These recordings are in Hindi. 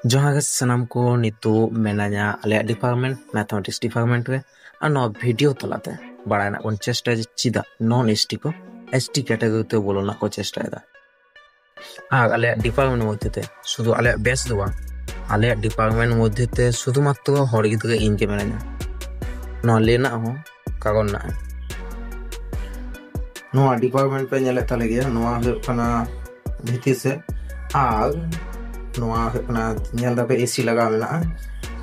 जहाँ के सनाम को नितो मेनाया आले डिपार्टमेंट मैथमेटिक्स डिपार्टमेंट रे और नो वीडियो तलाते बड़ा ना चेष्टा चिदा नॉन एसटी को एसटी कैटेगरी ते बोलो ना को चेष्टा है आले डिपार्टमेंट मध्य ते शुधु आले बेस दो आले डिपार्टमेंट मध्य ते शुधु मात्र हर गिद्रे इन के मेनाया नो लेना हो कागन ना नो डिपार्टमेंट पे नेले तले गया नो भीति से आग नवा एसी लगा मेना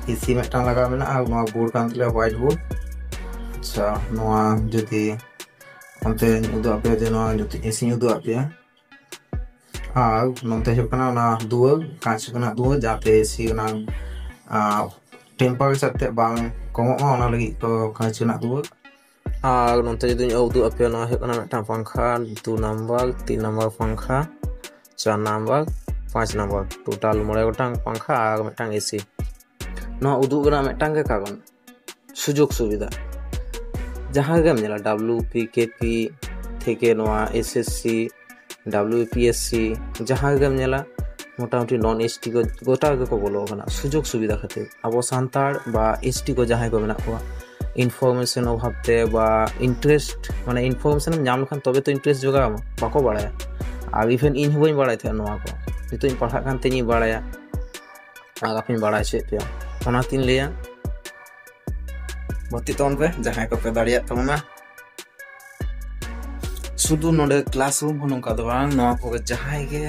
एसी मेटा लगा मेना बोर्ड कान तले व्हाइट बोर्ड अच्छा नवा जति अंते उदु आपे जे नवा जति एसी उदु आपे आग नंते हुकना ना दुआ कांच कना दुआ जाते एसी ना टेम्परेचर ते बांग कमो ओना लगी तो कांच ना दुआ आग नंते जदि उदु आपे ना हुकना मेटा पंखा 2 नंबर 3 नंबर पंखा 4 नंबर 5 नंबर टोटल मोड़े गोटांग पंखा आग मेटांग एसी नो उदुग गना मेटांग के कागन सुजोग सुविधा जहां गेम नेला डब्ल्यूपीकेपी थेके नोआ एसएससी डब्ल्यूपीएससी जहां गेम नेला मोटामुटी नॉन एसटी को गोटा को बोलो गना सुजोग सुविधा खातिर अब सांतार बा एसटी को जहां को मेना को इनफॉरमेशन अभावते बा इंटरेस्ट माने इनफॉरमेशन नाम लखान तबे तो इंटरेस्ट जोगा बाको बाड़ाया और इवन इन होई बाड़ाय थे नोआ को नितो इन पढ़ा कान तेनी बाड़ाया आगा फिन बाड़ाय छे पे ओना तीन लेया भर्ती तौन पे जहां को पे दाड़िया तमना सुदु नोडे क्लासरूम होनो का दवा नोआ को जहां के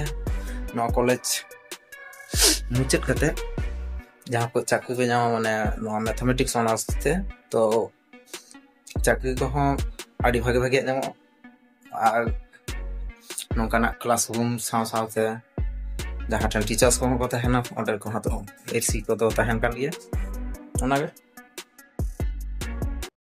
नोआ कॉलेज मुचेत कते जहां को चाकरी पे जामा माने नोआ मैथमेटिक्स ऑनर्स थे तो चाकरी को हो आडी भागे भागे जामो और नोकाना क्लासरूम साव सावते जहां टीचर्स को तहना ऑर्डर को तो एसी को तो तहन कान गया